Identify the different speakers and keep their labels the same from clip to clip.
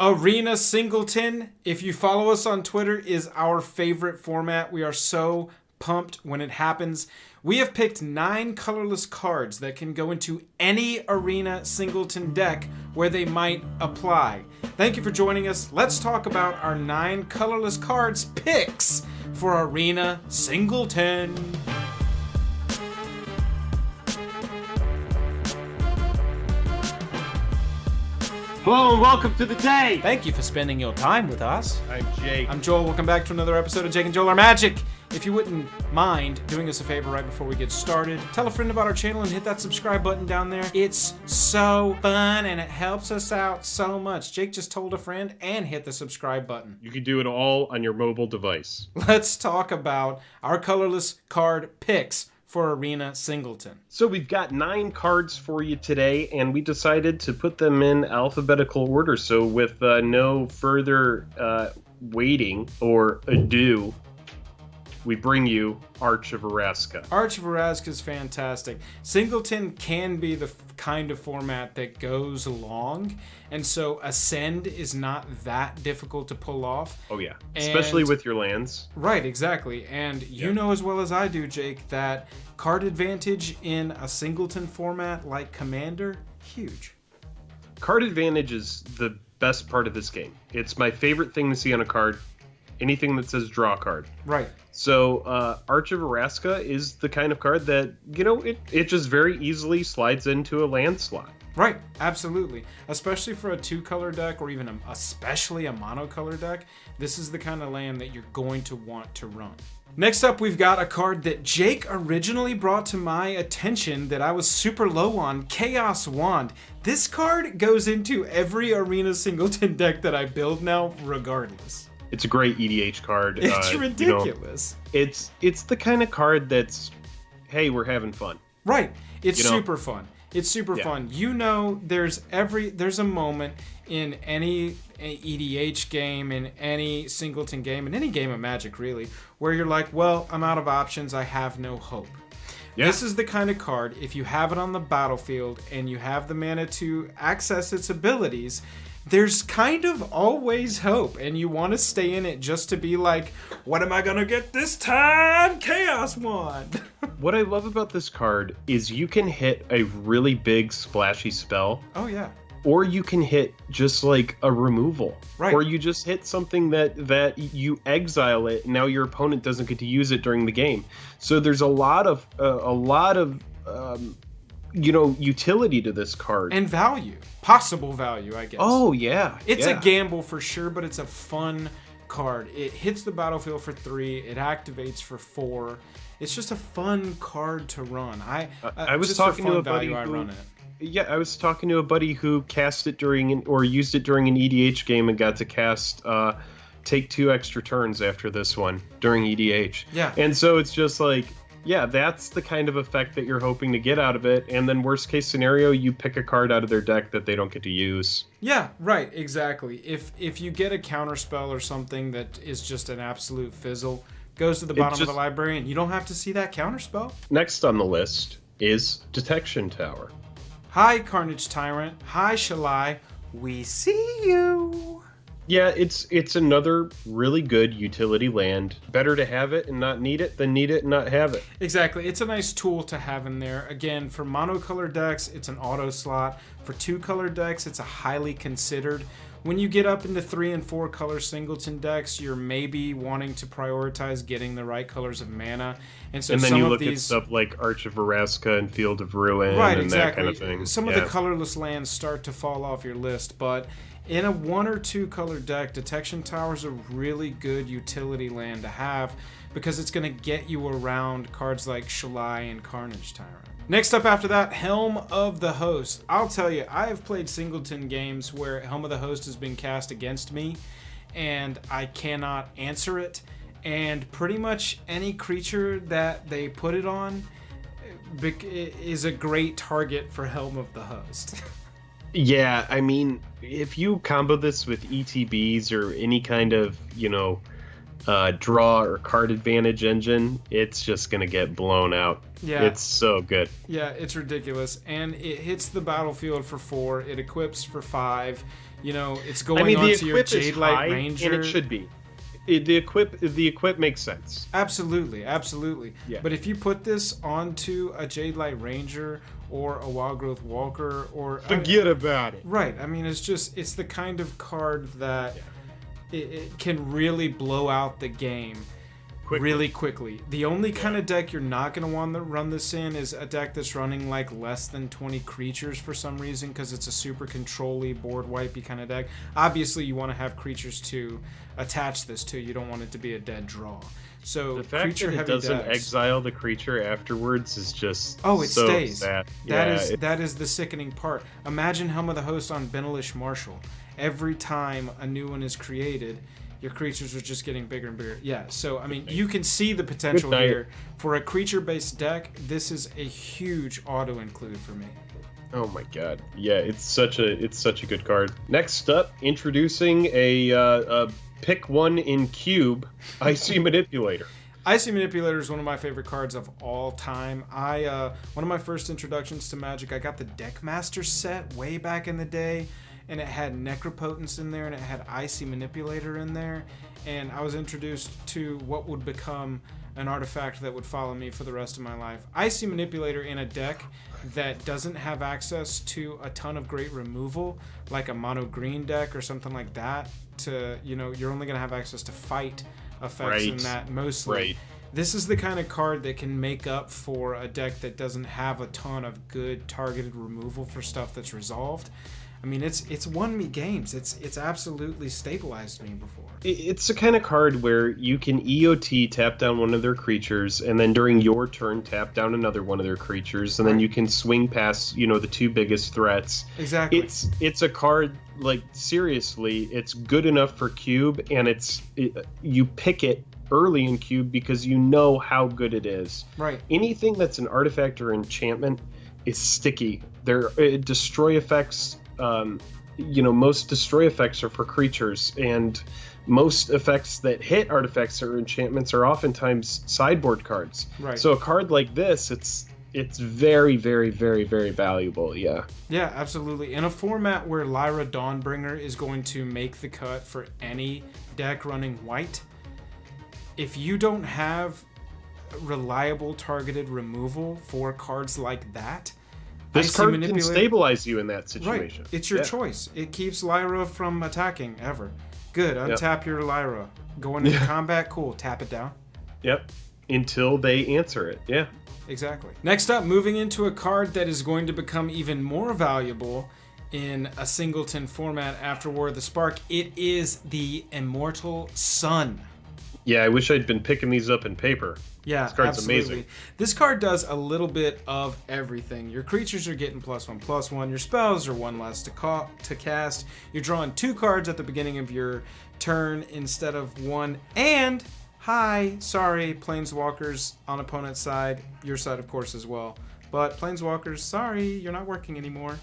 Speaker 1: Arena Singleton, if you follow us on Twitter, is our favorite format. We are so pumped when it happens. We have picked 9 colorless cards that can go into any Arena Singleton deck where they might apply. Thank you for joining us. Let's talk about our 9 colorless cards picks for Arena Singleton.
Speaker 2: Hello and welcome to the day!
Speaker 1: Thank you for spending your time with us.
Speaker 2: I'm Jake.
Speaker 1: I'm Joel. Welcome back to another episode of Jake and Joel Are Magic. If you wouldn't mind doing us a favor right before we get started, tell a friend about our channel and hit that subscribe button down there. It's so fun and it helps us out so much. Jake just told a friend and hit the subscribe button.
Speaker 2: You can do it all on your mobile device.
Speaker 1: Let's talk about our colorless card picks for Arena Singleton.
Speaker 2: So we've got 9 cards for you today, and we decided to put them in alphabetical order. So with no further waiting or ado, we bring you Arch of Araska.
Speaker 1: Arch of Araska is fantastic. Singleton can be the kind of format that goes long, and so Ascend is not that difficult to pull off.
Speaker 2: Oh yeah, especially with your lands.
Speaker 1: Right, exactly. And you know as well as I do, Jake, that card advantage in a Singleton format like Commander, huge.
Speaker 2: Card advantage is the best part of this game. It's my favorite thing to see on a card. Anything that says draw card.
Speaker 1: Right.
Speaker 2: So Arch of Araska is the kind of card that, you know, it just very easily slides into a land slot.
Speaker 1: Right, absolutely. Especially for a 2-color deck or even especially a monocolor deck, this is the kind of land that you're going to want to run. Next up, we've got a card that Jake originally brought to my attention that I was super low on, Chaos Wand. This card goes into every Arena Singleton deck that I build now, regardless.
Speaker 2: It's a great EDH card.
Speaker 1: It's ridiculous.
Speaker 2: You know, it's the kind of card that's, hey, we're having fun.
Speaker 1: Right. It's super fun. It's super fun. You know, there's a moment in any EDH game, in any Singleton game, in any game of Magic really, where you're like, well, I'm out of options. I have no hope. Yeah. This is the kind of card, if you have it on the battlefield and you have the mana to access its abilities, there's kind of always hope, and you want to stay in it just to be like, what am I gonna get this time? Chaos Wand!
Speaker 2: What I love about this card is you can hit a really big splashy spell.
Speaker 1: Oh yeah.
Speaker 2: Or you can hit just like a removal.
Speaker 1: Right.
Speaker 2: Or you just hit something that you exile it, and now your opponent doesn't get to use it during the game. So there's a lot of you know, utility to this card.
Speaker 1: And value. Possible value, I guess.
Speaker 2: Oh, yeah.
Speaker 1: It's a gamble for sure, but it's a fun card. It hits the battlefield for 3. It activates for 4. It's just a fun card to run.
Speaker 2: I was talking to a buddy
Speaker 1: I run it.
Speaker 2: Yeah, I was talking to a buddy who cast it or used it during an EDH game and got to cast take 2 extra turns after this one during EDH.
Speaker 1: Yeah.
Speaker 2: And so it's just like, yeah, that's the kind of effect that you're hoping to get out of it. And then worst case scenario, you pick a card out of their deck that they don't get to use.
Speaker 1: Yeah, right, exactly. If you get a counterspell or something that is just an absolute fizzle, goes to the bottom of the library and you don't have to see that counterspell.
Speaker 2: Next on the list is Detection Tower.
Speaker 1: Hi, Carnage Tyrant. Hi, Shalai. We see you.
Speaker 2: Yeah, it's another really good utility land. Better to have it and not need it than need it and not have it.
Speaker 1: Exactly. It's a nice tool to have in there. Again, for monocolor decks, it's an auto slot. For 2-color decks, it's a highly considered. When you get up into 3 and 4 color Singleton decks, you're maybe wanting to prioritize getting the right colors of mana. And so
Speaker 2: then you look at stuff like Arch of Araska and Field of Ruin and that kind of thing.
Speaker 1: Some of the colorless lands start to fall off your list, but in a 1 or 2 color deck, Detection Tower is a really good utility land to have because it's going to get you around cards like Shalai and Carnage Tyrant. Next up after that, Helm of the Host. I'll tell you, I have played Singleton games where Helm of the Host has been cast against me and I cannot answer it. And pretty much any creature that they put it on is a great target for Helm of the Host.
Speaker 2: Yeah, I mean, if you combo this with ETBs or any kind of, you know, draw or card advantage engine, it's just going to get blown out.
Speaker 1: Yeah.
Speaker 2: It's so good.
Speaker 1: Yeah, it's ridiculous. And it hits the battlefield for 4. It equips for 5. You know, it's
Speaker 2: I
Speaker 1: going
Speaker 2: mean, the
Speaker 1: onto your
Speaker 2: equip is
Speaker 1: Jade Light
Speaker 2: high,
Speaker 1: Ranger.
Speaker 2: and it should be. The equip makes sense.
Speaker 1: Absolutely, absolutely.
Speaker 2: Yeah.
Speaker 1: But if you put this onto a Jade Light Ranger or a Wild Growth Walker or
Speaker 2: Forget about it.
Speaker 1: right, I mean, it's the kind of card that it can really blow out the game really quickly. The only kind of deck you're not going to want to run this in is a deck that's running like less than 20 creatures for some reason, because it's a super control-y, board wipey kind of deck. Obviously, you want to have creatures to attach this to. You don't want it to be a dead draw. So
Speaker 2: The fact
Speaker 1: creature
Speaker 2: that it
Speaker 1: heavy
Speaker 2: doesn't
Speaker 1: decks,
Speaker 2: exile the creature afterwards is just
Speaker 1: it
Speaker 2: so
Speaker 1: stays.
Speaker 2: sad.
Speaker 1: That is the sickening part. Imagine Helm of the Host on Benelish Marshall. Every time a new one is created, your creatures are just getting bigger and bigger. Yeah, so I mean, you can see the potential here. For a creature-based deck, this is a huge auto-include for me.
Speaker 2: Oh my god. Yeah, it's such a good card. Next up, introducing a pick one in cube, Icy Manipulator.
Speaker 1: Icy Manipulator is one of my favorite cards of all time. One of my first introductions to Magic, I got the Deckmaster set way back in the day, and it had Necropotence in there, and it had Icy Manipulator in there, and I was introduced to what would become an artifact that would follow me for the rest of my life. Icy Manipulator in a deck that doesn't have access to a ton of great removal, like a mono green deck or something like that, you're only going to have access to fight effects in that mostly.
Speaker 2: Right.
Speaker 1: This is the kind of card that can make up for a deck that doesn't have a ton of good targeted removal for stuff that's resolved. I mean, it's won me games. It's absolutely stabilized me before.
Speaker 2: It's the kind of card where you can EOT tap down one of their creatures, and then during your turn tap down another one of their creatures, and then you can swing past, the two biggest threats.
Speaker 1: Exactly.
Speaker 2: It's a card, like, seriously, it's good enough for cube, and you pick it early in cube because you know how good it is.
Speaker 1: Right.
Speaker 2: Anything that's an artifact or enchantment is sticky. Their destroy effects. Most destroy effects are for creatures, and most effects that hit artifacts or enchantments are oftentimes sideboard cards.
Speaker 1: Right.
Speaker 2: So a card like this, it's very, very, very, very valuable. Yeah.
Speaker 1: Yeah, absolutely. In a format where Lyra Dawnbringer is going to make the cut for any deck running white, if you don't have reliable targeted removal for cards like that,
Speaker 2: this card can stabilize you in that situation.
Speaker 1: Right. It's your choice. It keeps Lyra from attacking ever. Good. Untap your Lyra. Going into combat, cool. Tap it down.
Speaker 2: Yep. Until they answer it. Yeah.
Speaker 1: Exactly. Next up, moving into a card that is going to become even more valuable in a Singleton format after War of the Spark. It is the Immortal Sun.
Speaker 2: Yeah, I wish I'd been picking these up in paper.
Speaker 1: Yeah,
Speaker 2: this card's
Speaker 1: absolutely.
Speaker 2: amazing.
Speaker 1: This card does a little bit of everything. Your creatures are getting +1/+1. Your spells are one less to cast. You're drawing 2 cards at the beginning of your turn instead of 1. And, Planeswalkers on opponent's side. Your side, of course, as well. But Planeswalkers, sorry, you're not working anymore.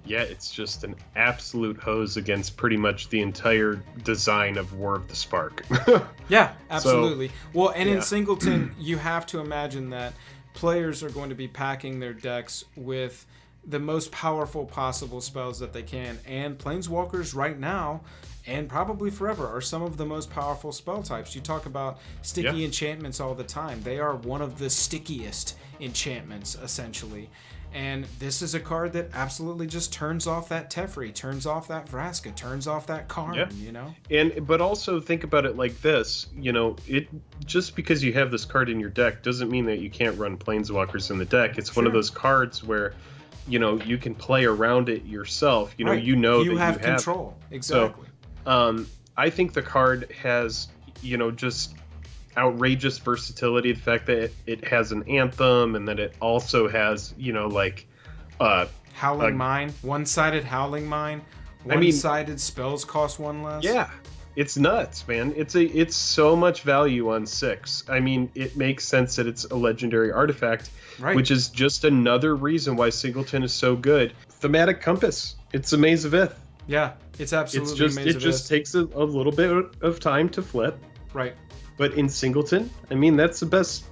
Speaker 2: Yeah, it's just an absolute hose against pretty much the entire design of War of the Spark.
Speaker 1: Yeah, absolutely.
Speaker 2: So,
Speaker 1: well, and in Singleton, you have to imagine that players are going to be packing their decks with the most powerful possible spells that they can. And Planeswalkers right now, and probably forever, are some of the most powerful spell types. You talk about sticky enchantments all the time. They are one of the stickiest enchantments, essentially. And this is a card that absolutely just turns off that Teferi, turns off that Vraska, turns off that Karn,
Speaker 2: But also think about it like this, it just because you have this card in your deck doesn't mean that you can't run Planeswalkers in the deck. It's one of those cards where, you can play around it yourself. You
Speaker 1: have control. Exactly.
Speaker 2: So, I think the card has, just outrageous versatility. The fact that it has an anthem, and that it also has
Speaker 1: Howling Mine, one-sided Howling Mine, one-sided spells cost 1 less.
Speaker 2: Yeah, it's nuts, man. It's so much value on 6. I mean, it makes sense that it's a legendary artifact, which is just another reason why Singleton is so good. Thaumatic Compass, it's a Maze of Ith.
Speaker 1: Yeah, it's absolutely
Speaker 2: Maze of Ith. It just takes a little bit of time to flip.
Speaker 1: Right.
Speaker 2: But in Singleton, I mean, that's the best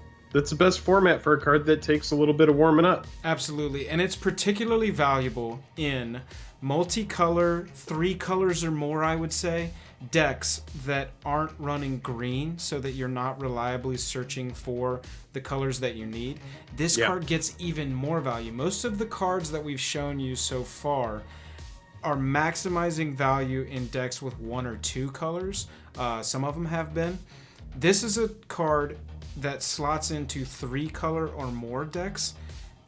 Speaker 2: format for a card that takes a little bit of warming up.
Speaker 1: Absolutely. And it's particularly valuable in multicolor, 3 colors or more, I would say, decks that aren't running green so that you're not reliably searching for the colors that you need, this card gets even more value. Most of the cards that we've shown you so far are maximizing value in decks with 1 or 2 colors. Some of them have been. This is a card that slots into 3 color or more decks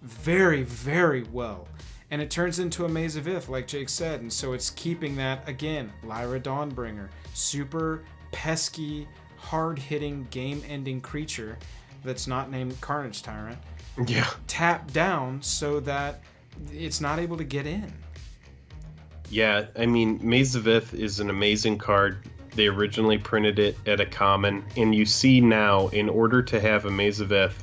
Speaker 1: very, very well. And it turns into a Maze of Ith, like Jake said. And so it's keeping that, again, Lyra Dawnbringer. Super pesky, hard-hitting, game-ending creature that's not named Carnage Tyrant.
Speaker 2: Yeah.
Speaker 1: Tapped down so that it's not able to get in.
Speaker 2: Yeah, I mean, Maze of Ith is an amazing card. They originally printed it at a common. And you see now, in order to have a Maze of Ith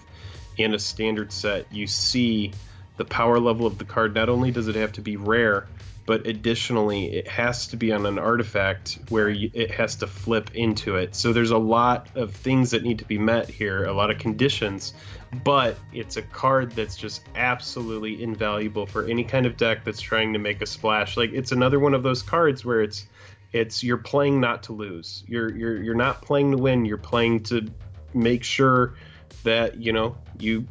Speaker 2: in a standard set, you see the power level of the card. Not only does it have to be rare, but additionally it has to be on an artifact where it has to flip into it. So there's a lot of things that need to be met here, a lot of conditions, but it's a card that's just absolutely invaluable for any kind of deck that's trying to make a splash. Like, it's another one of those cards where it's you're playing not to lose. You're not playing to win, you're playing to make sure that, you know, you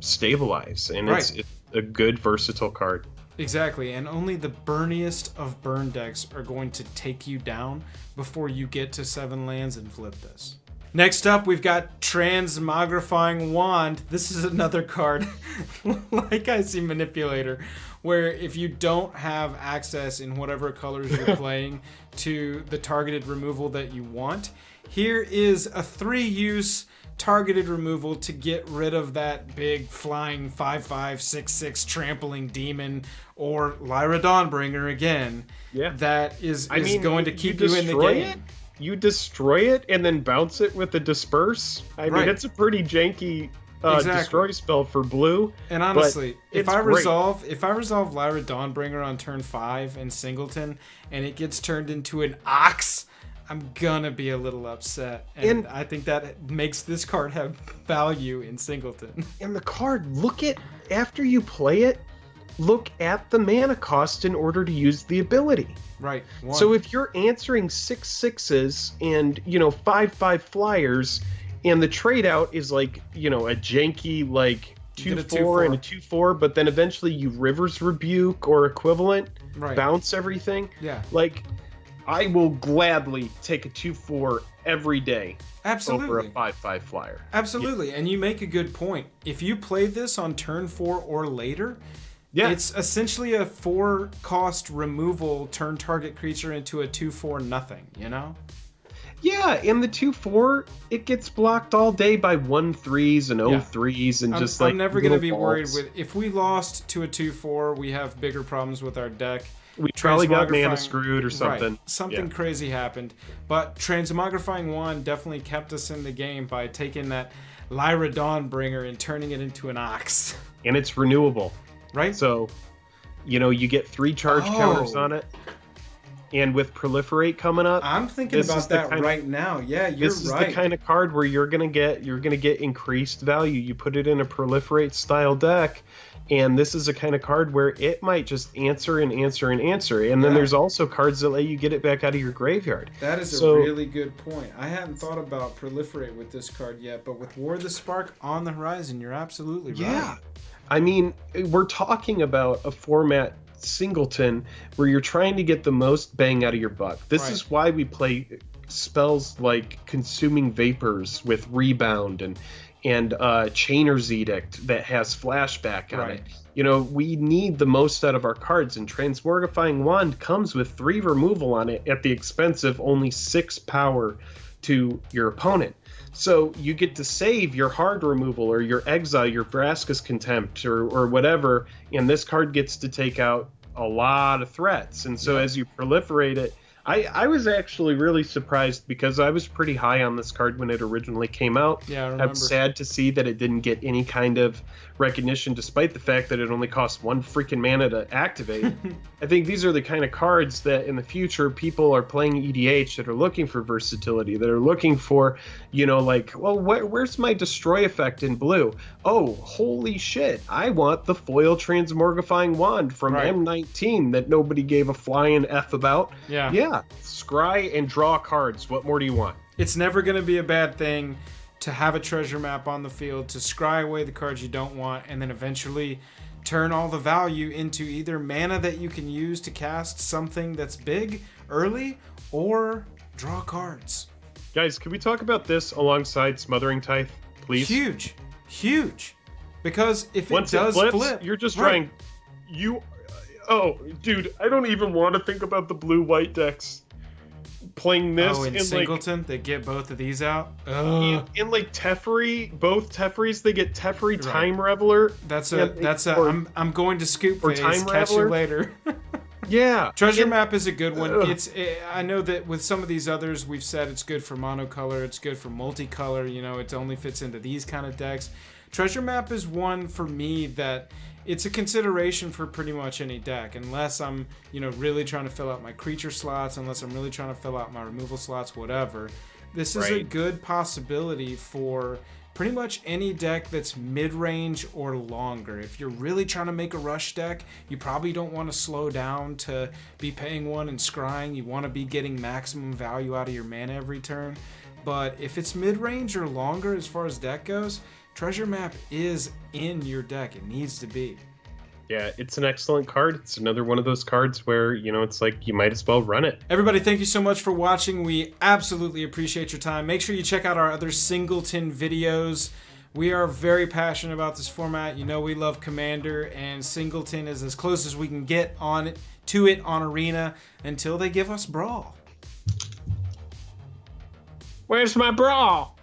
Speaker 2: stabilize, and it's a good versatile card.
Speaker 1: Exactly, and only the burniest of burn decks are going to take you down before you get to 7 lands and flip this. Next up, we've got Transmogrifying Wand. This is another card like Icy Manipulator, where if you don't have access in whatever colors you're playing to the targeted removal that you want, here is a 3-use targeted removal to get rid of that big flying 5/5 6/6 trampling demon, or Lyra Dawnbringer again. Yeah, that is going to keep you in the game.
Speaker 2: You destroy it and then bounce it with a disperse. I mean, it's a pretty janky destroy spell for blue.
Speaker 1: And honestly, if I resolve Lyra Dawnbringer on turn 5 in Singleton and it gets turned into an Ox, I'm gonna be a little upset, and I think that makes this card have value in Singleton.
Speaker 2: And the card, after you play it, look at the mana cost in order to use the ability.
Speaker 1: Right.
Speaker 2: So if you're answering 6/6s and, 5/5 flyers, and the trade out is like, a janky like 2/4 and a 2/4, but then eventually you River's Rebuke or equivalent, bounce everything.
Speaker 1: Yeah.
Speaker 2: Like, I will gladly take a 2/4 every day.
Speaker 1: Absolutely.
Speaker 2: Over a 5/5 flyer.
Speaker 1: Absolutely. Yeah. And you make a good point. If you play this on turn 4 or later, it's essentially a 4-cost removal, turn target creature into a 2/4 nothing,
Speaker 2: Yeah, and the 2/4, it gets blocked all day by 1/3s and 0/3s and
Speaker 1: I'm never going to be worried with, if we lost to a 2/4, we have bigger problems with our deck.
Speaker 2: We probably got mana screwed or something.
Speaker 1: Right. Something crazy happened. But Transmogrifying Wand definitely kept us in the game by taking that Lyra Dawnbringer and turning it into an Ox.
Speaker 2: And it's renewable.
Speaker 1: Right?
Speaker 2: So, you get 3 charge counters on it. And with Proliferate coming up,
Speaker 1: I'm thinking about that right now. Yeah, you're right.
Speaker 2: This is the kind of card where you're gonna get increased value. You put it in a Proliferate style deck, and this is a kind of card where it might just answer and answer and answer. And then there's also cards that let you get it back out of your graveyard.
Speaker 1: That is a really good point. I hadn't thought about Proliferate with this card yet, but with War of the Spark on the horizon, you're absolutely right.
Speaker 2: Yeah. I mean, we're talking about a format, Singleton, where you're trying to get the most bang out of your buck. This is why we play spells like Consuming Vapors with Rebound and Chainer's Edict that has flashback on it. We need the most out of our cards, and Transmogrifying Wand comes with 3 removal on it at the expense of only 6 power to your opponent. So you get to save your hard removal or your exile, your Vraska's Contempt or whatever, and this card gets to take out a lot of threats. And so as you proliferate it, I was actually really surprised because I was pretty high on this card when it originally came out.
Speaker 1: Yeah, I remember.
Speaker 2: I'm sad to see that it didn't get any kind of recognition despite the fact that it only costs 1 freaking mana to activate. I think these are the kind of cards that in the future people are playing EDH that are looking for versatility, that are looking for, you know, like, well, where's my destroy effect in blue? Oh, holy shit, I want the foil Transmogrifying Wand from M19 that nobody gave a flying F about. Yeah, scry and draw cards. What more do you want?
Speaker 1: It's never going to be a bad thing to have a treasure map on the field, to scry away the cards you don't want, and then eventually turn all the value into either mana that you can use to cast something that's big early, or draw cards.
Speaker 2: Guys, can we talk about this alongside Smothering Tithe, please?
Speaker 1: Huge. Huge. Because if
Speaker 2: Once
Speaker 1: it does
Speaker 2: flips,
Speaker 1: flip...
Speaker 2: you're just trying... Oh, dude, I don't even want to think about the blue-white decks playing this.
Speaker 1: Oh, in Singleton, they get both of these out?
Speaker 2: In like Teferi, both Teferis, they get Teferi Time Reveler.
Speaker 1: I'm going to scoop phase.
Speaker 2: Time
Speaker 1: Catch
Speaker 2: Reveler.
Speaker 1: You later.
Speaker 2: Yeah.
Speaker 1: Treasure Map is a good one. I know that with some of these others, we've said it's good for monocolor, it's good for multicolor, you know, it only fits into these kind of decks. Treasure Map is one for me that it's a consideration for pretty much any deck, unless I'm, you know, really trying to fill out my creature slots, unless I'm really trying to fill out my removal slots, whatever. This is a good possibility for pretty much any deck that's mid-range or longer. If you're really trying to make a rush deck, you probably don't want to slow down to be paying 1 and scrying. You want to be getting maximum value out of your mana every turn. But if it's mid-range or longer as far as deck goes, Treasure Map is in your deck. It needs to be.
Speaker 2: Yeah, it's an excellent card. It's another one of those cards where, you know, it's like you might as well run it.
Speaker 1: Everybody, thank you so much for watching. We absolutely appreciate your time. Make sure you check out our other Singleton videos. We are very passionate about this format. You know we love Commander, and Singleton is as close as we can get to it on Arena until they give us Brawl.
Speaker 2: Where's my Brawl?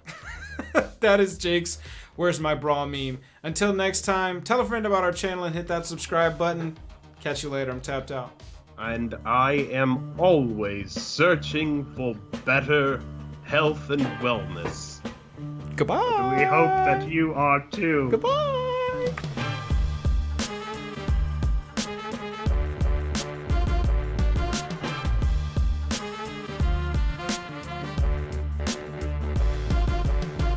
Speaker 1: That is Jake's Where's My Brawl meme. Until next time, tell a friend about our channel and hit that subscribe button. Catch you later. I'm tapped out.
Speaker 2: And I am always searching for better health and wellness.
Speaker 1: Goodbye.
Speaker 2: We hope that you are too.
Speaker 1: Goodbye.